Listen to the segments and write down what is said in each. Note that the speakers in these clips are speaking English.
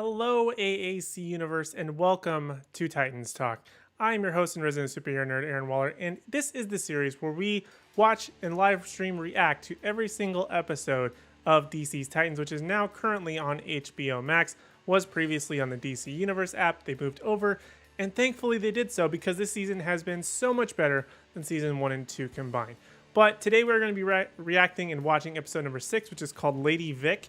Hello, AAC Universe, and welcome to Titans Talk. I'm your host and resident superhero nerd, Aaron Waller, and this is the series where we watch and live stream react to every single episode of DC's Titans, which is now currently on HBO Max, was previously on the DC Universe app. They moved over, and thankfully they did so because this season has been so much better than season 1 and 2 combined. But today we're going to be reacting and watching episode number 6, which is called Lady Vic.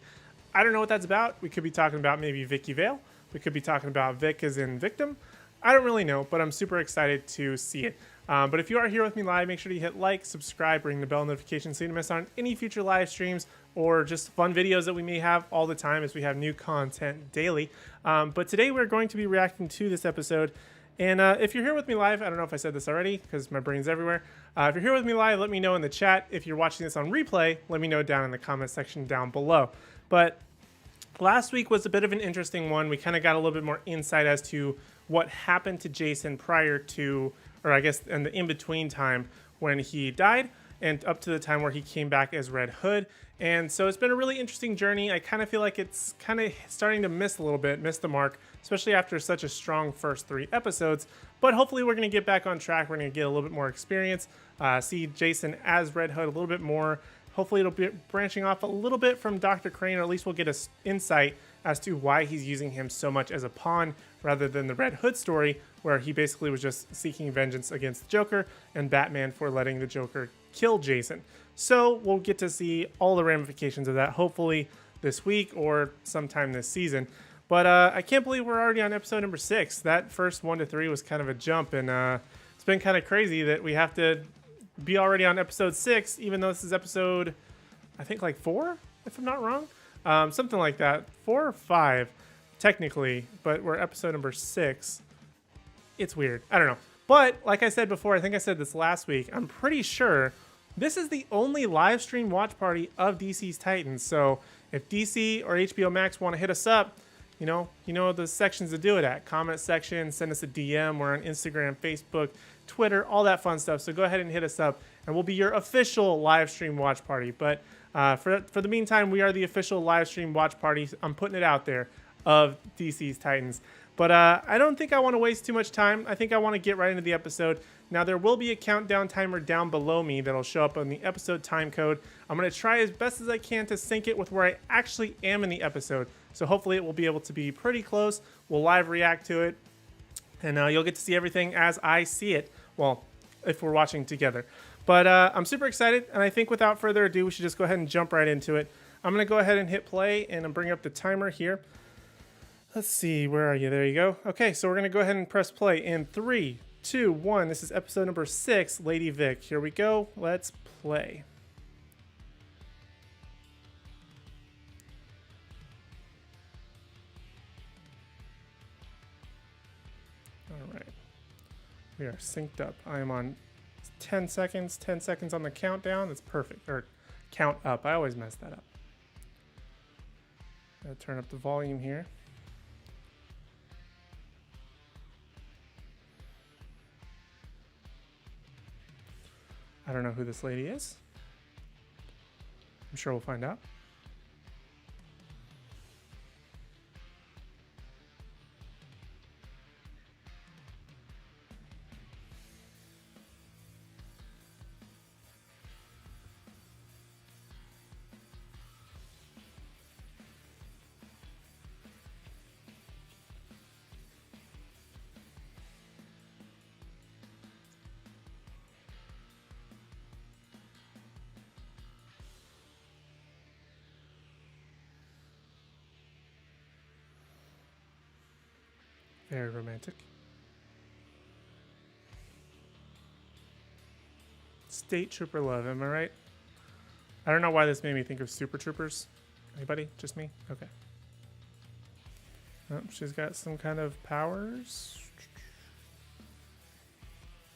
I don't know what that's about. We could be talking about maybe Vicky Vale. We could be talking about Vic as in victim. I don't really know, but I'm super excited to see it. But if you are here with me live, make sure to hit like, subscribe, ring the bell notification so you don't miss out on any future live streams or just fun videos that we may have all the time as we have new content daily. But today we're going to be reacting to this episode. And if you're here with me live, I don't know if I said this already because my brain's everywhere. If you're here with me live, let me know in the chat. If you're watching this on replay, let me know down in the comment section down below. But last week was a bit of an interesting one. We kind of got a little bit more insight as to what happened to Jason prior to, or I guess in the in-between time when he died and up to the time where he came back as Red Hood. And so it's been a really interesting journey. I kind of feel like it's kind of starting to miss the mark, especially after such a strong first 3 episodes. But hopefully we're going to get back on track. We're going to get a little bit more experience, see Jason as Red Hood a little bit more. Hopefully it'll be branching off a little bit from Dr. Crane, or at least we'll get an insight as to why he's using him so much as a pawn rather than the Red Hood story, where he basically was just seeking vengeance against the Joker and Batman for letting the Joker kill Jason. So we'll get to see all the ramifications of that, hopefully this week or sometime this season. But I can't believe we're already on episode number 6. That first 1 to 3 was kind of a jump, and it's been kind of crazy that we have to be already on episode 6, even though this is episode, I think, like 4, if I'm not wrong. Something like that. 4 or 5, technically, but we're episode number 6. It's weird. I don't know. But, like I said before, I think I said this last week, I'm pretty sure this is the only live stream watch party of DC's Titans. So, if DC or HBO Max want to hit us up, you know the sections to do it at. Comment section, send us a DM. We're on Instagram, Facebook, Twitter, all that fun stuff. So go ahead and hit us up, and we'll be your official live stream watch party. But for the meantime, we are the official live stream watch party. I'm putting it out there of DC's Titans. But I don't think I want to waste too much time. I think I want to get right into the episode. Now, there will be a countdown timer down below me that'll show up on the episode time code. I'm going to try as best as I can to sync it with where I actually am in the episode. So hopefully it will be able to be pretty close. We'll live react to it, and you'll get to see everything as I see it. Well, if we're watching together. But I'm super excited, and I think without further ado, we should just go ahead and jump right into it. I'm going to go ahead and hit play, and I'm bringing up the timer here. Let's see, where are you? There you go. Okay, so we're going to go ahead and press play in 3, 2, 1. This is episode number 6, Lady Vic. Here we go. Let's play. All right. We are synced up. I am on 10 seconds. 10 seconds on the countdown. That's perfect. Or count up. I always mess that up. Gotta turn up the volume here. I don't know who this lady is. I'm sure we'll find out. Very romantic. State Trooper love, am I right? I don't know why this made me think of Super Troopers. Anybody? Just me? Okay. Oh, she's got some kind of powers.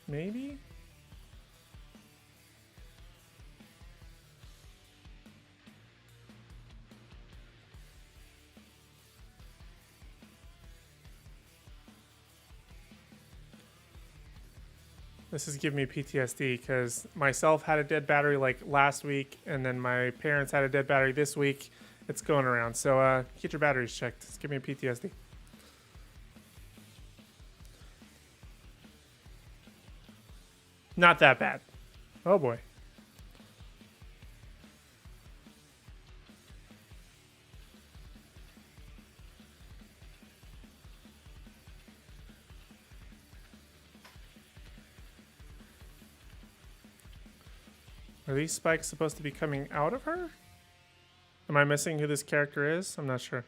Maybe? This is giving me PTSD because myself had a dead battery like last week, and then my parents had a dead battery this week, it's going around. So get your batteries checked. Just give me a PTSD. Not that bad. Oh boy. Are these spikes supposed to be coming out of her? Am I missing who this character is? I'm not sure.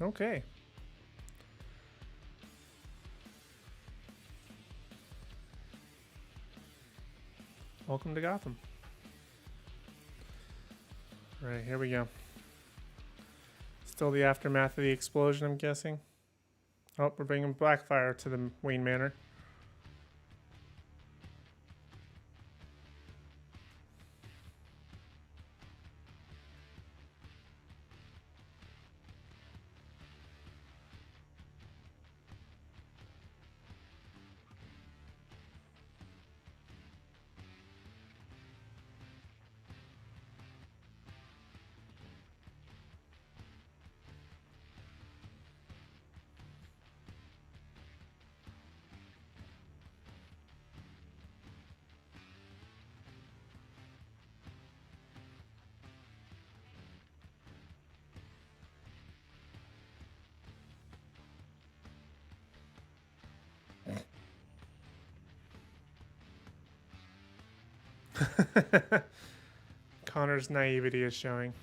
Okay. Welcome to Gotham. Right, here we go. Still the aftermath of the explosion, I'm guessing. Oh, we're bringing Blackfire to the Wayne Manor. Connor's naivety is showing.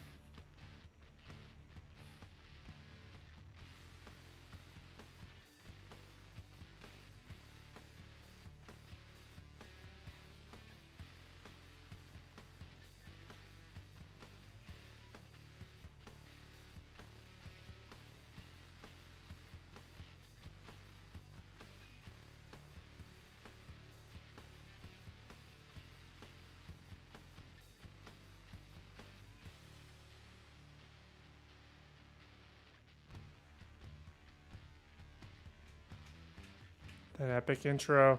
That epic intro.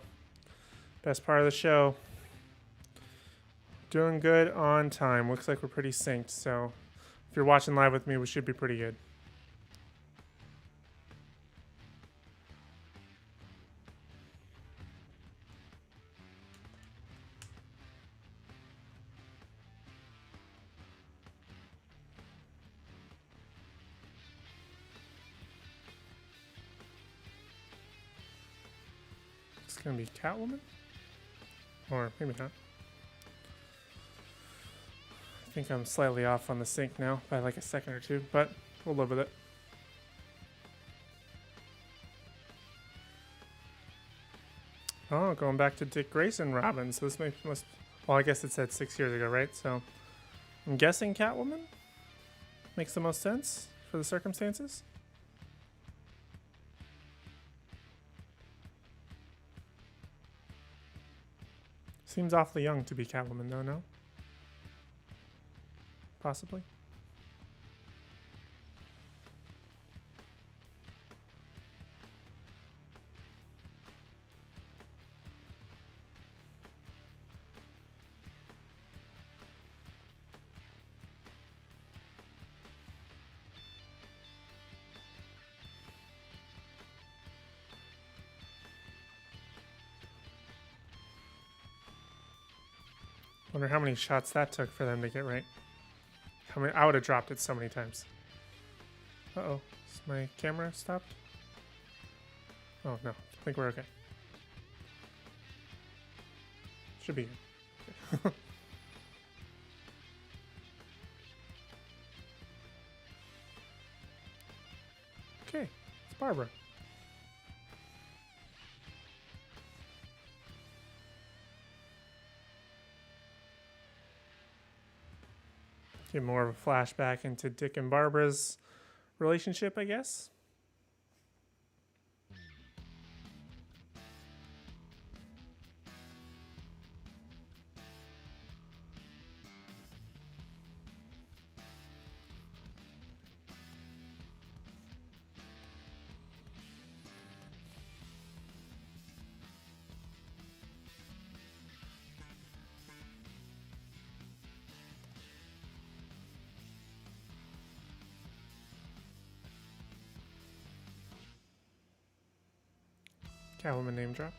Best part of the show. Doing good on time. Looks like we're pretty synced, so if you're watching live with me, we should be pretty good. It's gonna be Catwoman? Or maybe not. I think I'm slightly off on the sync now by like a second or two, but we'll live with it. Oh, going back to Dick Grayson Robin. So this must, well, I guess it said 6 years ago, right? So I'm guessing Catwoman makes the most sense for the circumstances. Seems awfully young to be Catwoman, though, no? Possibly. Wonder how many shots that took for them to get right. How many? I would have dropped it so many times. Uh-oh. Is my camera stopped? Oh, no. I think we're okay. Should be good. Okay. It's Barbara. Get more of a flashback into Dick and Barbara's relationship, I guess. Catwoman name drop.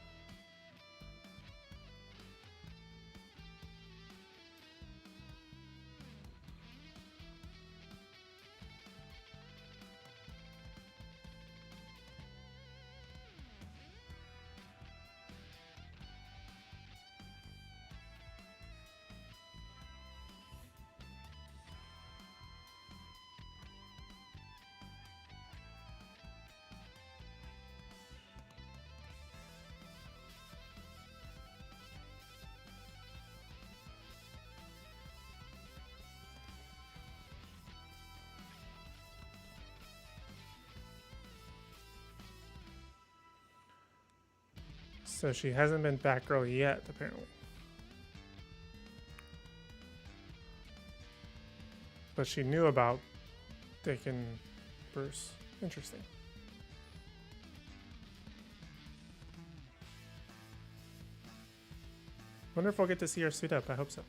So she hasn't been Batgirl yet, apparently. But she knew about Dick and Bruce. Interesting. Wonder if we'll get to see her suit up. I hope so.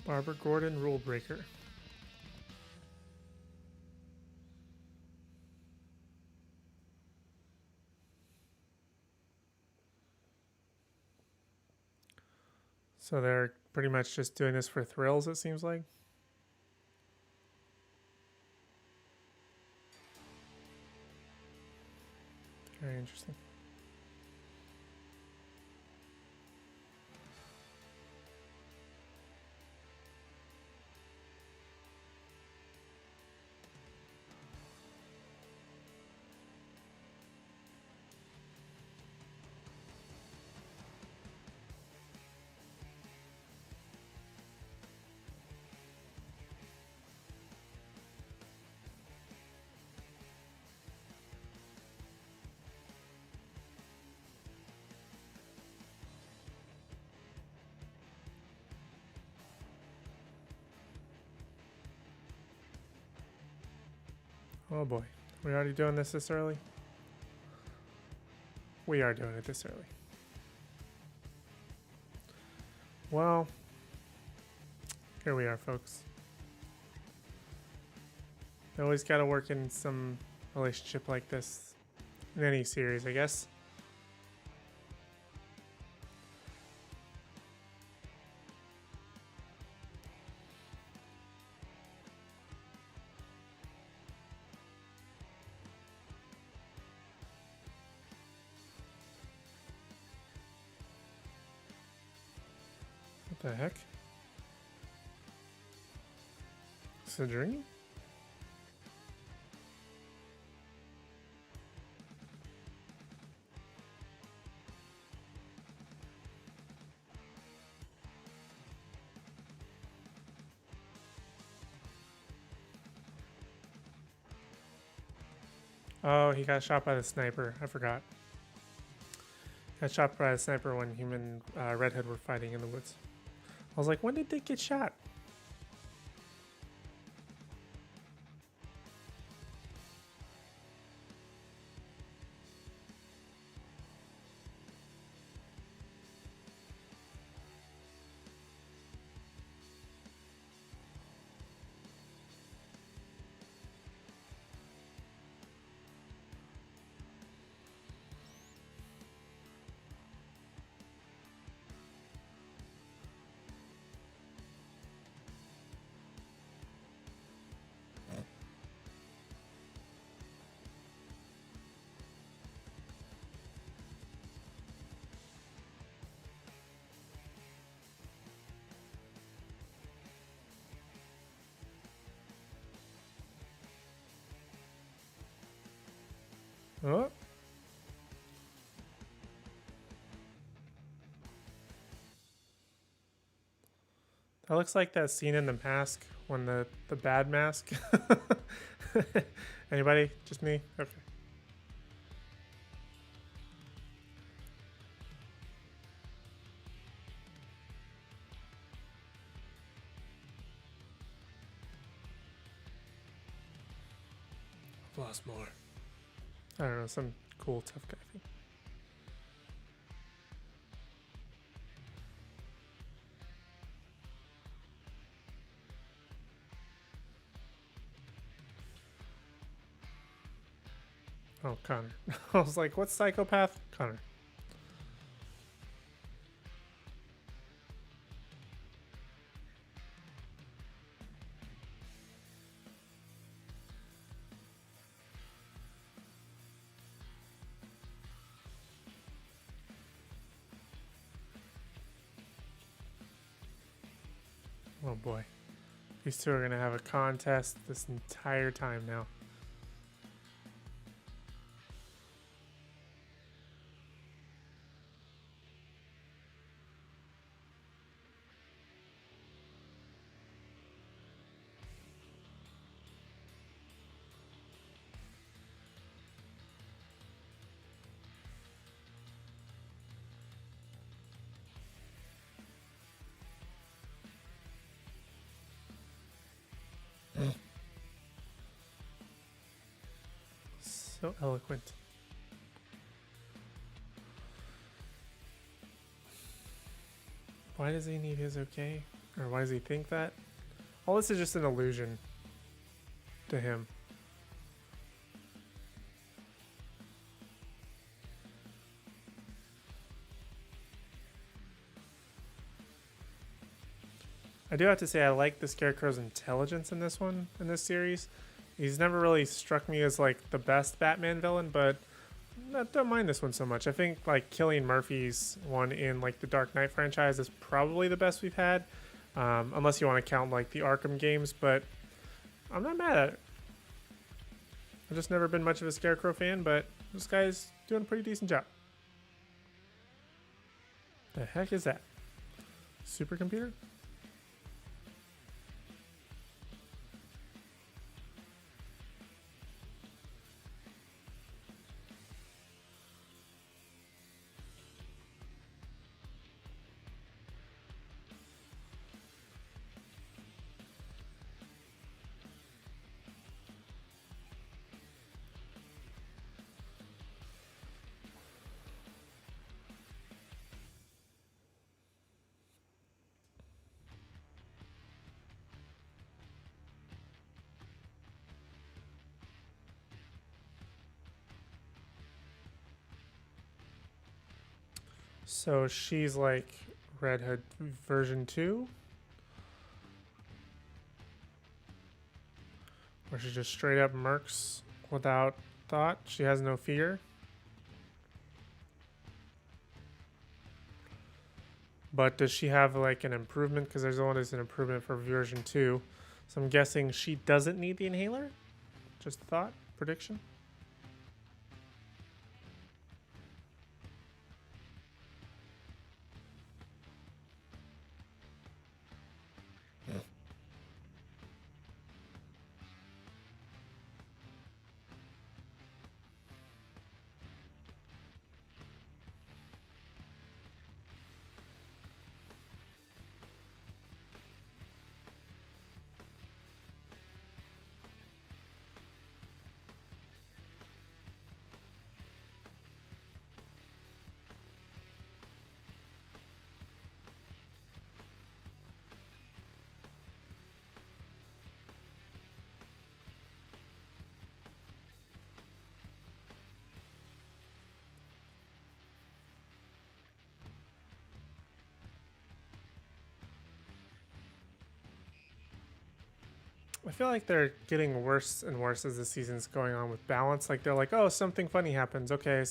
Barbara Gordon, Rule Breaker. So they're pretty much just doing this for thrills, it seems like. Very interesting. Oh boy. We already doing this early? We are doing it this early. Well, here we are, folks. You always gotta work in some relationship like this in any series, I guess. What the heck? Is it a dream? Oh, he got shot by the sniper. I forgot. Got shot by a sniper when him and Red Hood were fighting in the woods. I was like, when did they get shot? Oh. That looks like that scene in The Mask when the bad mask. Anybody? Just me? Okay. lost more. I don't know, some cool tough guy thing. Oh, Connor. I was like, what's psychopath? Connor. Oh boy. These two are going to have a contest this entire time now. So eloquent. Why does he need his okay? Or why does he think that? All this is just an illusion to him. I do have to say I like the Scarecrow's intelligence in this one, in this series. He's never really struck me as like the best Batman villain, but I don't mind this one so much. I think like Cillian Murphy's one in like the Dark Knight franchise is probably the best we've had, unless you want to count like the Arkham games. But I'm not mad at it. I've just never been much of a Scarecrow fan, but this guy's doing a pretty decent job. The heck is that? Supercomputer? So she's like Red Hood version 2? Where she just straight up murks without thought? She has no fear? But does she have like an improvement? Because there's always an improvement for version 2. So I'm guessing she doesn't need the inhaler? Just a thought? Prediction? I feel like they're getting worse and worse as the season's going on with balance. Like they're like, oh, something funny happens. Okay,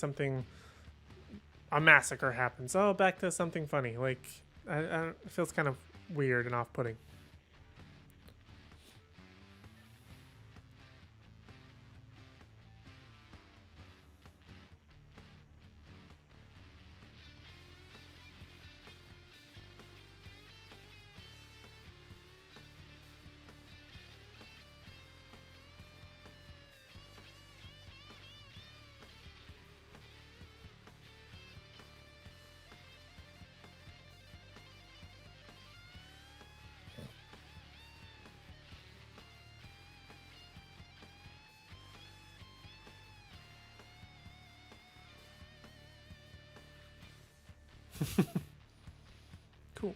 a massacre happens. Oh, back to something funny. Like, it feels kind of weird and off-putting. Cool.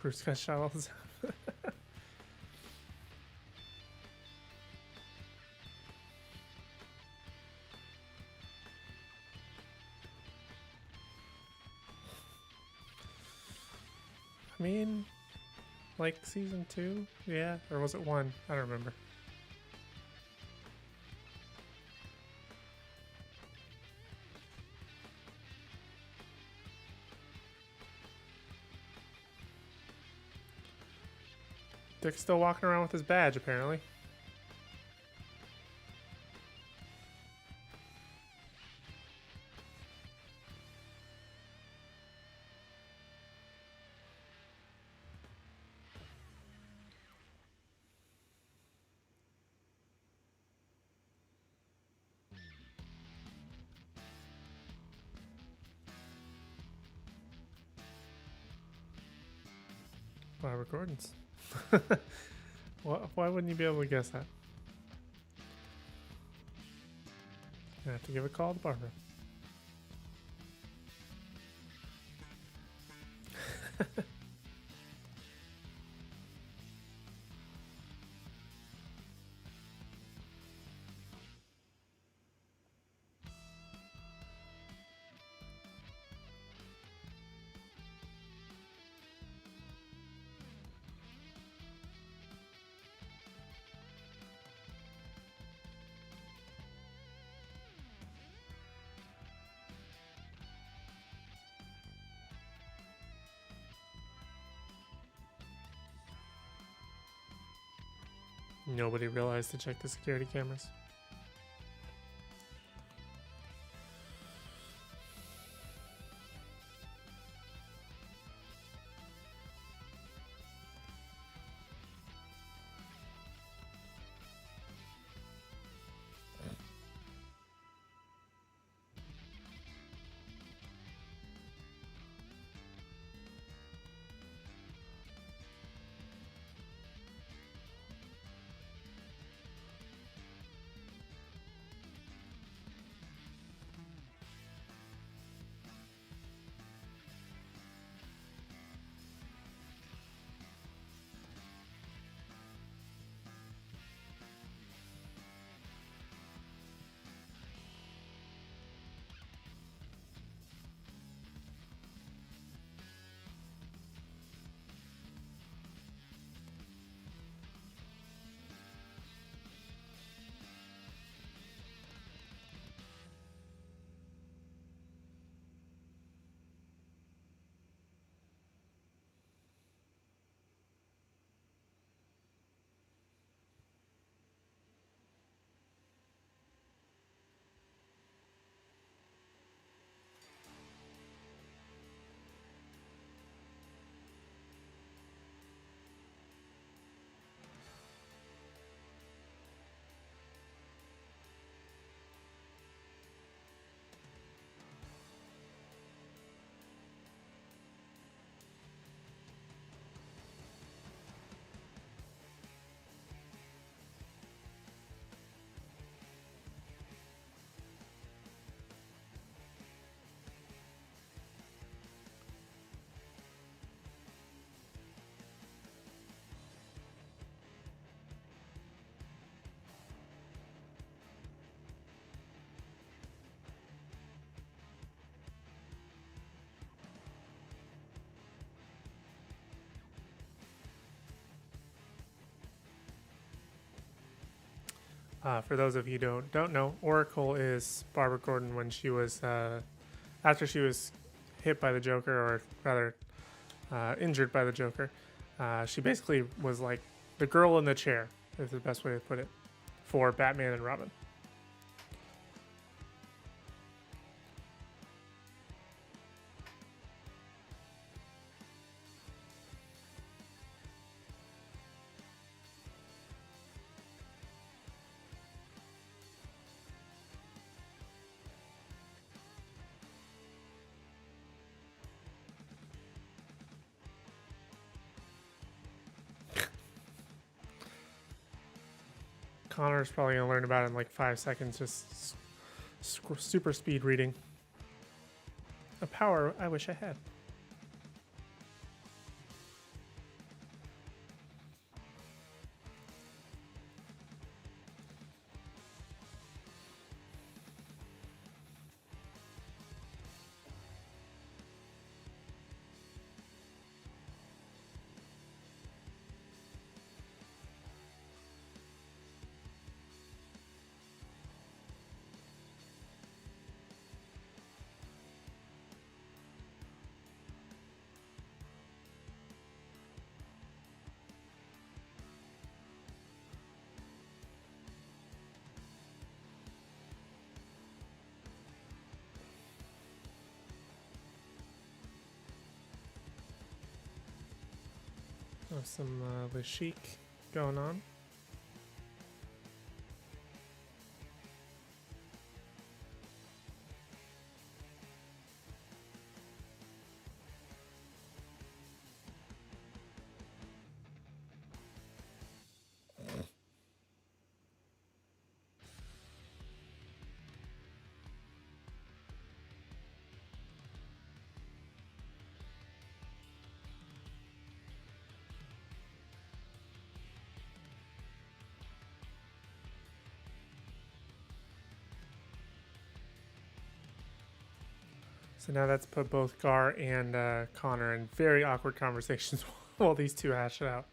Bruce got shot all the time. I mean, like season 2? Yeah, or was it 1? I don't remember. Dick's still walking around with his badge, apparently. Barbara Gordon's. Why wouldn't you be able to guess that? I have to give a call to Barbara. Nobody realized to check the security cameras. For those of you who don't know, Oracle is Barbara Gordon when she was after she was hit by the Joker, or rather injured by the Joker. She basically was like the girl in the chair, is the best way to put it, for Batman and Robin. Connor's probably going to learn about it in like 5 seconds, just super speed reading. A power I wish I had. Some Lashik going on. So now that's put both Gar and Connor in very awkward conversations while these two hash it out.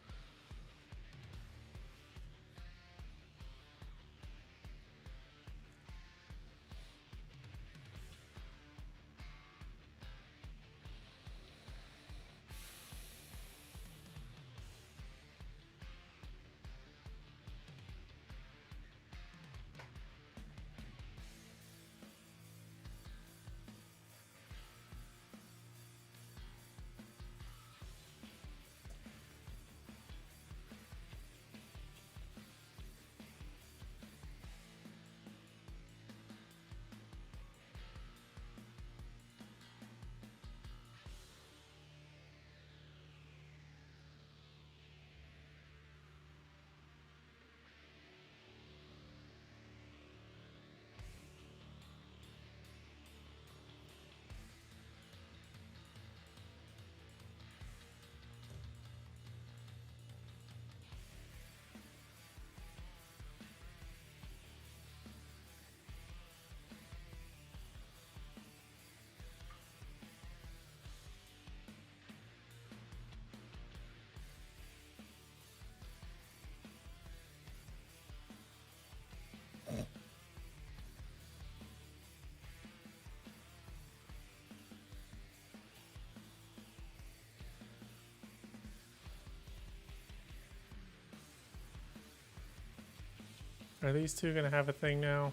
Are these two going to have a thing now?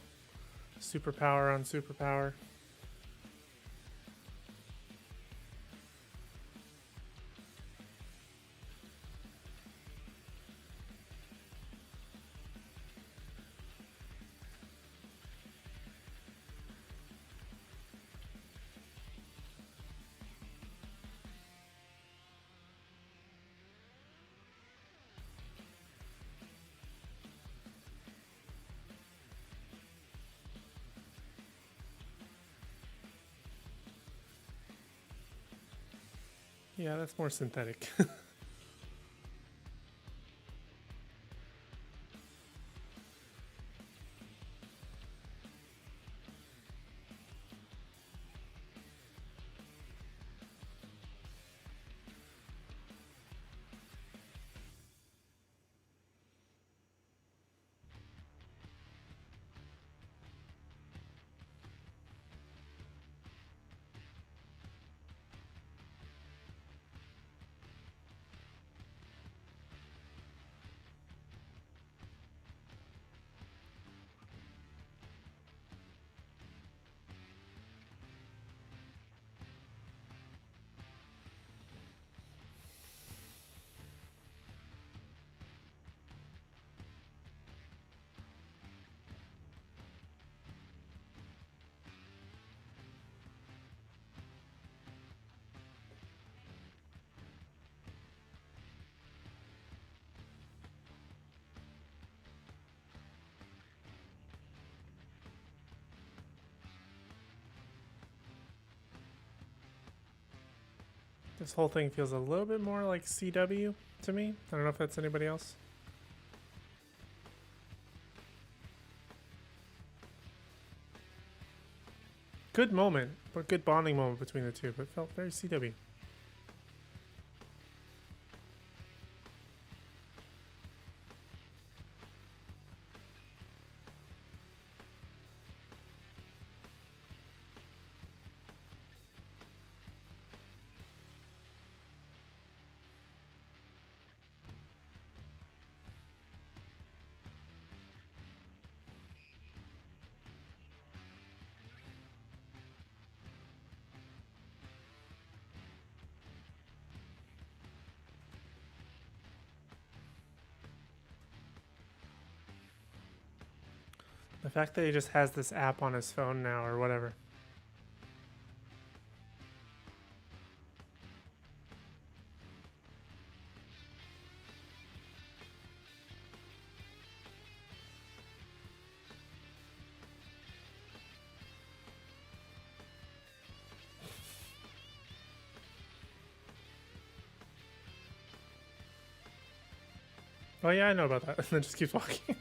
Superpower on superpower? Yeah, that's more synthetic. This whole thing feels a little bit more like CW to me. I don't know if that's anybody else. Good moment, but good bonding moment between the two, but felt very CW. The fact that he just has this app on his phone now or whatever. Oh yeah, I know about that. And then just keeps walking.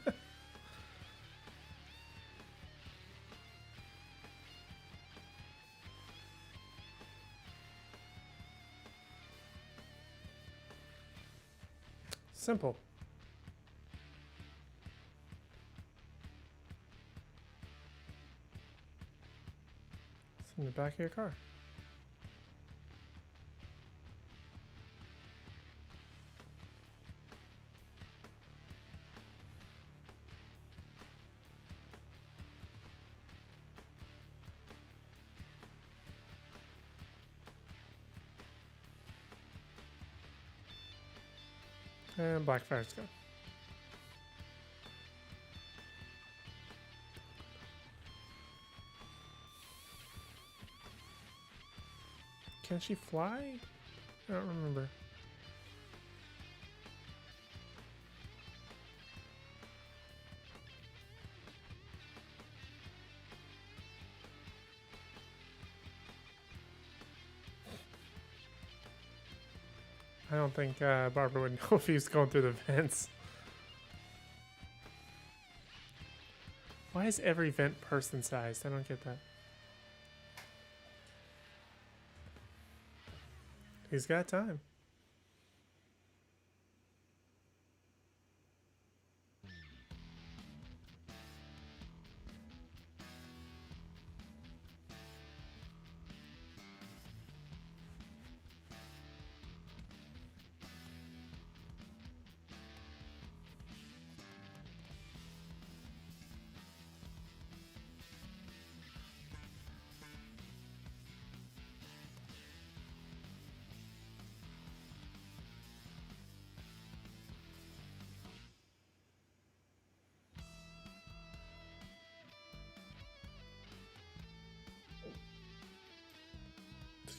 Simple. It's in the back of your car. And Blackfire's gone. Can she fly? I don't remember. I don't think Barbara would know if he was going through the vents. Why is every vent person sized? I don't get that. He's got time.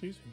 Excuse me.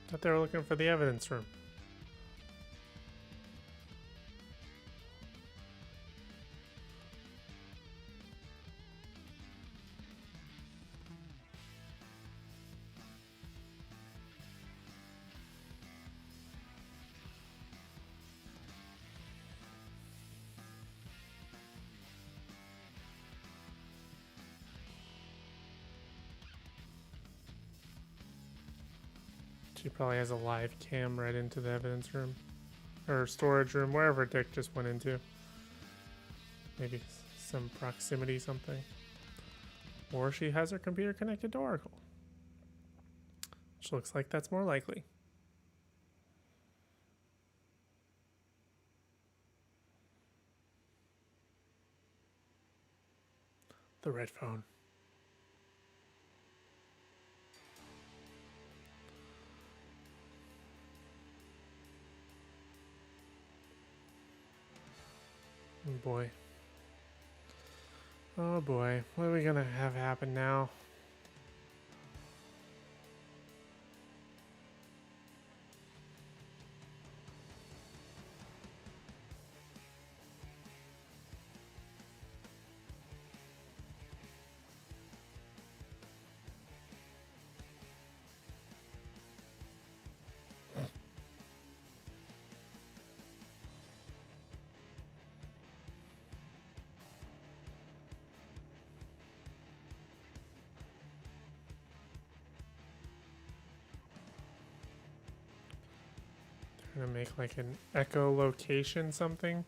Thought they were looking for the evidence room. She probably has a live cam right into the evidence room. Or storage room, wherever Dick just went into. Maybe some proximity something. Or she has her computer connected to Oracle. Which looks like that's more likely. red phone. Oh boy. Oh boy. What are we gonna have happen now? Gonna make like an echolocation something.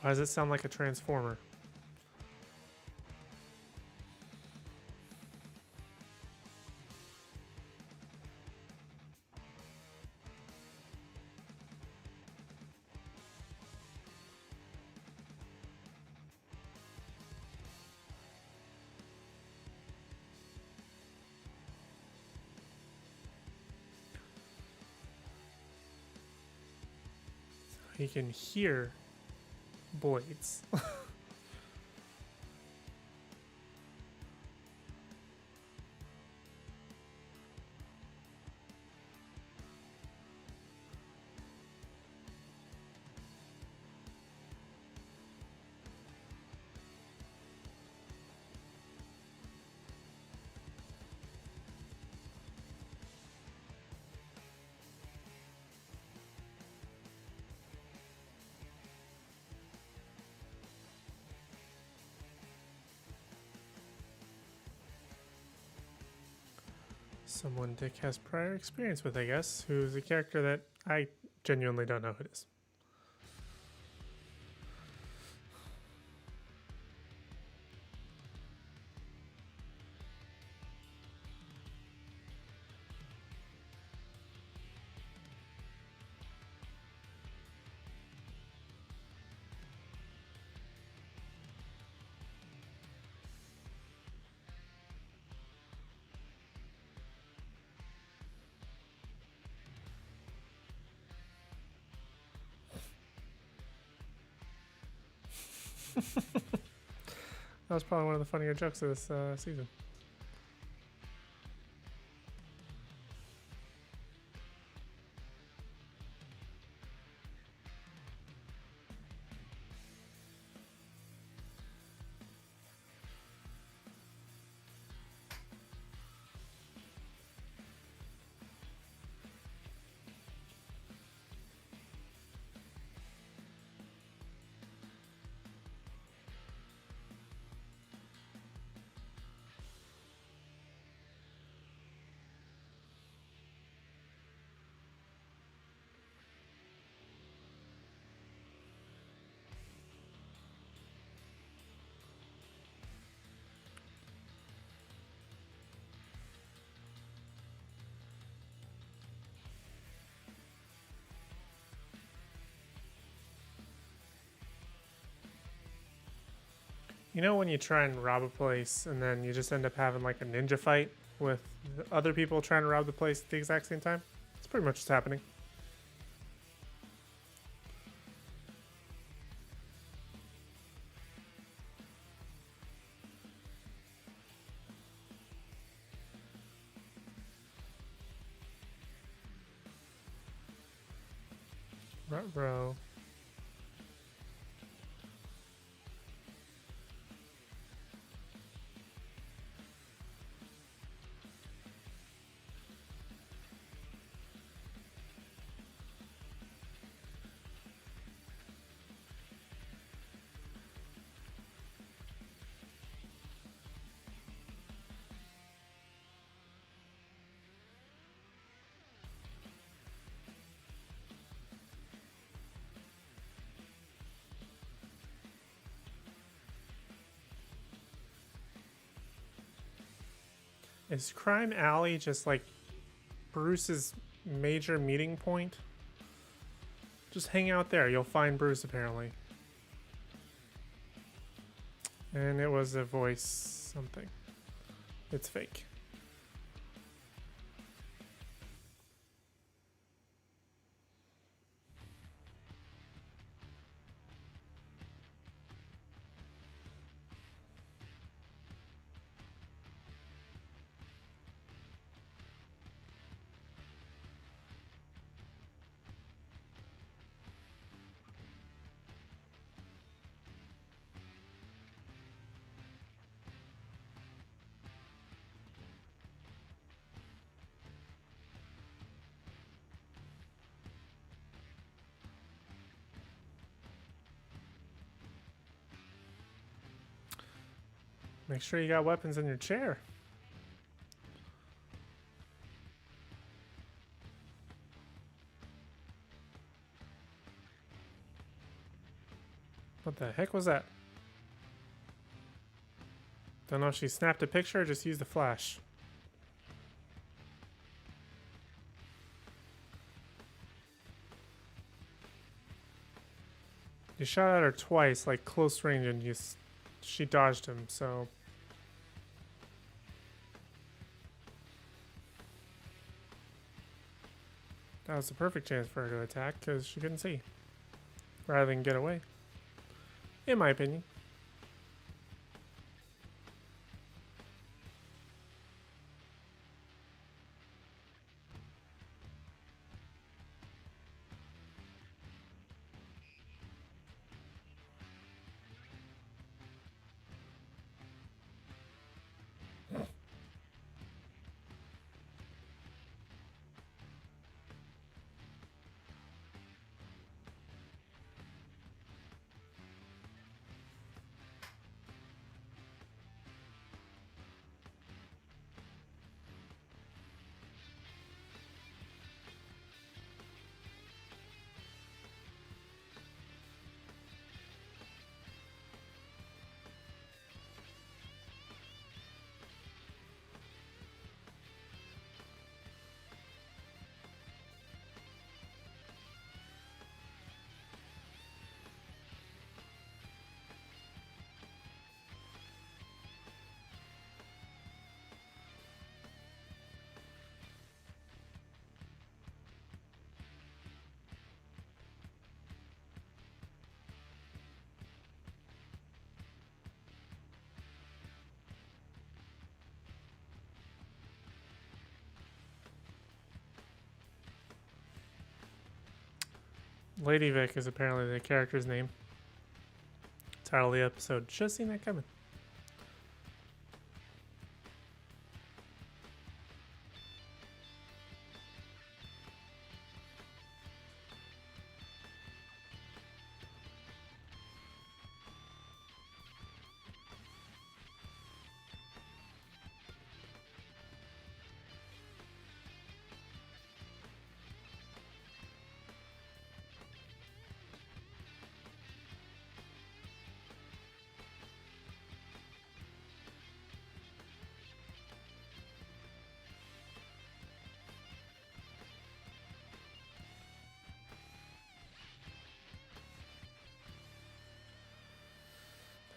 Why does it sound like a transformer? He can hear blades. Someone Dick has prior experience with, I guess, who's a character that I genuinely don't know who it is. That was probably one of the funnier jokes of this season. You know when you try and rob a place and then you just end up having like a ninja fight with other people trying to rob the place at the exact same time? It's pretty much what's happening. Ruh-roh. Is Crime Alley just like Bruce's major meeting point? Just hang out there. You'll find Bruce, apparently. And it was a voice something. It's fake. Make sure you got weapons in your chair. What the heck was that? Don't know if she snapped a picture or just used the flash. You shot at her twice, like close range, and she dodged him, so... That was the perfect chance for her to attack, because she couldn't see. Rather than get away. In my opinion. Lady Vic is apparently the character's name. Title of the episode. Just seen that coming.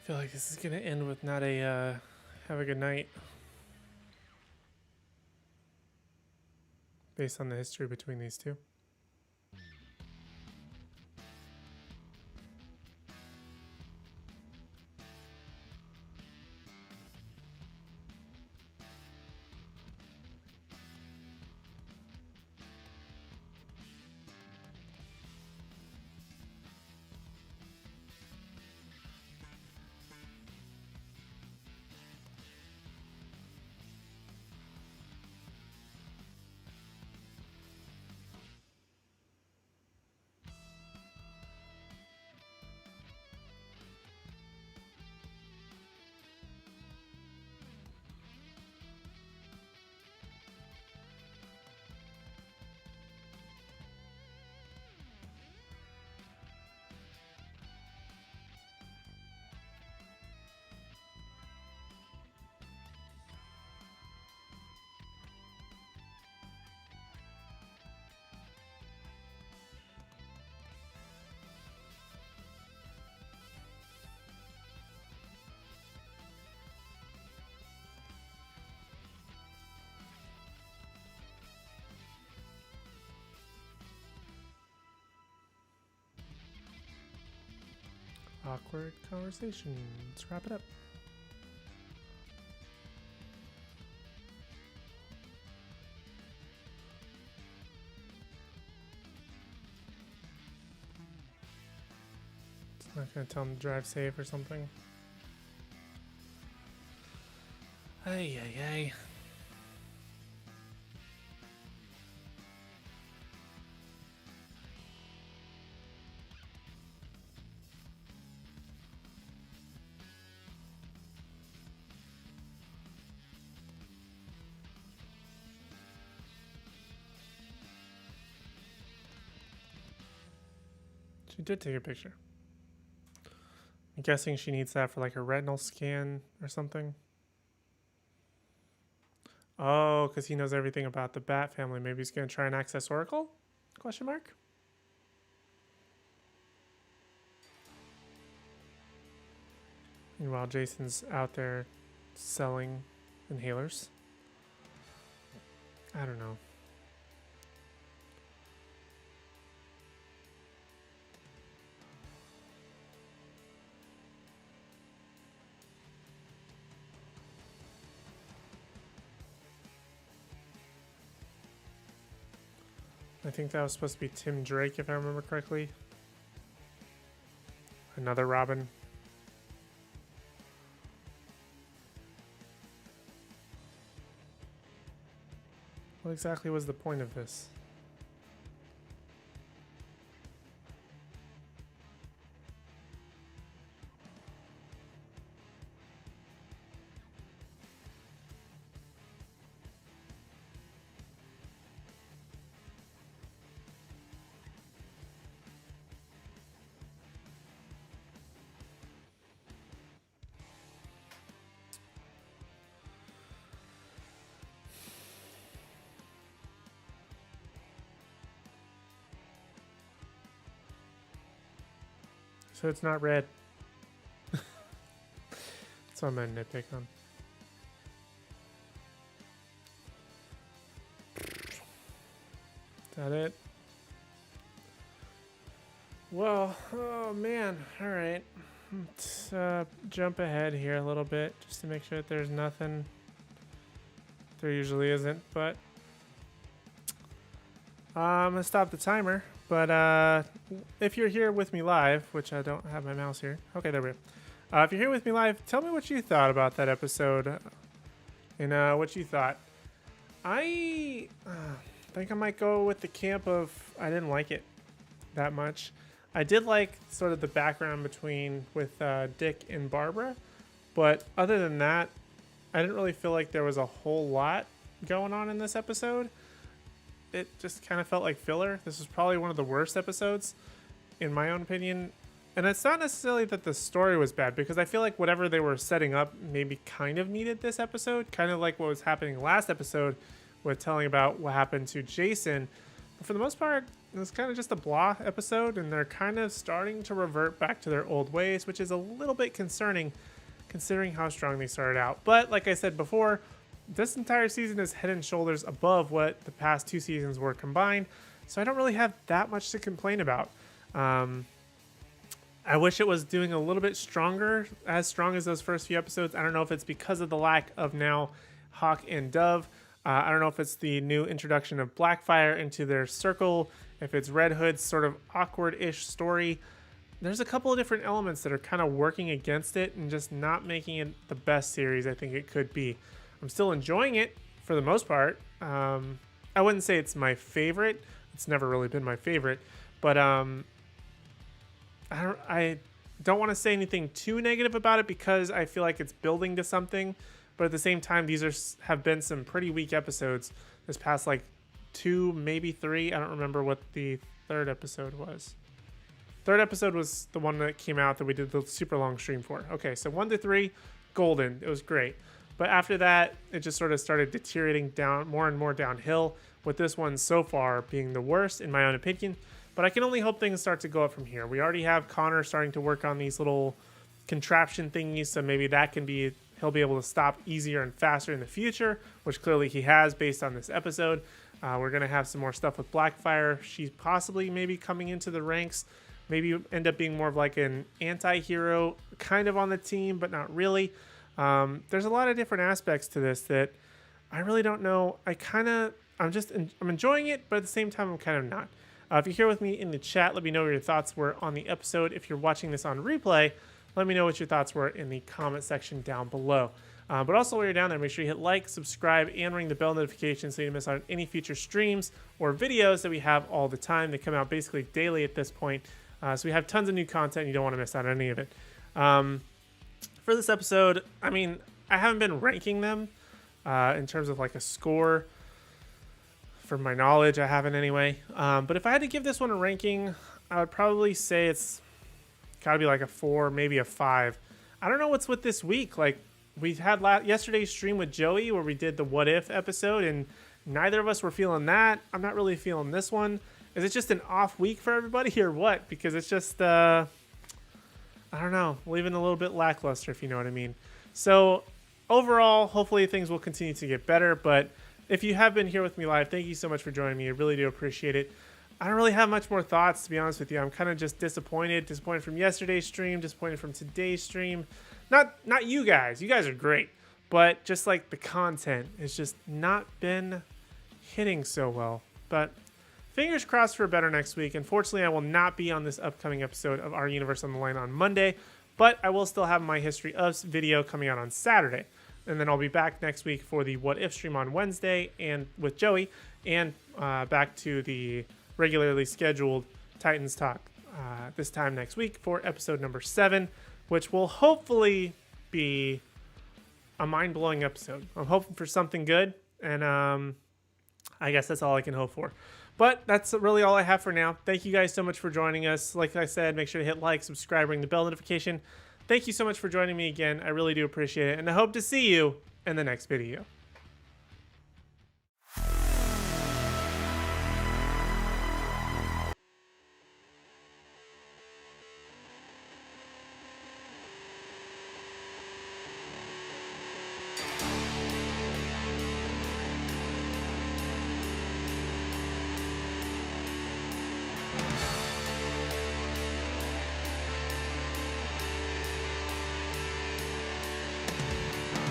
I feel like this is gonna end with not a have a good night. Based on the history between these two. awkward conversation. Let's wrap it up. It's not gonna tell him to drive safe or something. Ay, ay, ay. She did take a picture. I'm guessing she needs that for like a retinal scan or something. Oh, because he knows everything about the Bat family. Maybe he's going to try and access Oracle? Question mark? Meanwhile, Jason's out there selling inhalers. I don't know. I think that was supposed to be Tim Drake, if I remember correctly. Another Robin. What exactly was the point of this? So it's not red. That's what I'm going to nitpick on. Is that it? Well, oh man. All right. Let's jump ahead here a little bit just to make sure that there's nothing. There usually isn't, but I'm going to stop the timer. But if you're here with me live, which I don't have my mouse here. Okay, there we go. If you're here with me live, tell me what you thought about that episode and what you thought. I think I might go with the camp of I didn't like it that much. I did like sort of the background with Dick and Barbara, but other than that, I didn't really feel like there was a whole lot going on in this episode. It just kind of felt like filler. This was probably one of the worst episodes, in my own opinion. And it's not necessarily that the story was bad, because I feel like whatever they were setting up maybe kind of needed this episode, kind of like what was happening last episode with telling about what happened to Jason. But for the most part, it was kind of just a blah episode, and they're kind of starting to revert back to their old ways, which is a little bit concerning considering how strong they started out. But like I said before, this entire season is head and shoulders above what the past two seasons were combined, so I don't really have that much to complain about. I wish it was doing a little bit stronger, as strong as those first few episodes. I don't know if it's because of the lack of now Hawk and Dove. I don't know if it's the new introduction of Blackfire into their circle, if it's Red Hood's sort of awkward-ish story. There's a couple of different elements that are kind of working against it and just not making it the best series I think it could be. I'm still enjoying it for the most part. I wouldn't say it's my favorite. It's never really been my favorite, but I don't want to say anything too negative about it because I feel like it's building to something. But at the same time, have been some pretty weak episodes this past like 2, maybe 3. I don't remember what the third episode was. Third episode was the one that came out that we did the super long stream for. Okay, so 1 to 3, golden. It was great. But after that, it just sort of started deteriorating down more and more downhill, with this one so far being the worst in my own opinion. But I can only hope things start to go up from here. We already have Connor starting to work on these little contraption thingies, so maybe he'll be able to stop easier and faster in the future, which clearly he has based on this episode. We're going to have some more stuff with Blackfire. She's possibly maybe coming into the ranks maybe end up being more of like an anti-hero kind of on the team, but not really. There's a lot of different aspects to this that I really don't know. I'm enjoying it, but at the same time, I'm kind of not. If you're here with me in the chat, let me know what your thoughts were on the episode. If you're watching this on replay, let me know what your thoughts were in the comment section down below. But also while you're down there, make sure you hit like, subscribe, and ring the bell notification so you don't miss out on any future streams or videos that we have all the time. They come out basically daily at this point. So we have tons of new content. You don't want to miss out on any of it. For this episode, I mean, I haven't been ranking them in terms of like a score. From my knowledge, I haven't anyway. But if I had to give this one a ranking, I would probably say it's got to be like a 4, maybe a 5. I don't know what's with this week. Like, we had yesterday's stream with Joey where we did the What If episode, and neither of us were feeling that. I'm not really feeling this one. Is it just an off week for everybody or what? Because it's just, I don't know, leaving a little bit lackluster, if you know what I mean. So overall, hopefully things will continue to get better, but if you have been here with me live, thank you so much for joining me. I really do appreciate it. I don't really have much more thoughts, to be honest with you. I'm kind of just disappointed from yesterday's stream, disappointed from today's stream. Not you guys. You guys are great. But just like the content has just not been hitting so well. But fingers crossed for a better next week. Unfortunately, I will not be on this upcoming episode of Our Universe on the Line on Monday, but I will still have my History of video coming out on Saturday. And then I'll be back next week for the What If stream on Wednesday and with Joey, and back to the regularly scheduled Titans Talk this time next week for episode number 7, which will hopefully be a mind-blowing episode. I'm hoping for something good, and I guess that's all I can hope for. But that's really all I have for now. Thank you guys so much for joining us. Like I said, make sure to hit like, subscribe, ring the bell notification. Thank you so much for joining me again. I really do appreciate it, and I hope to see you in the next video.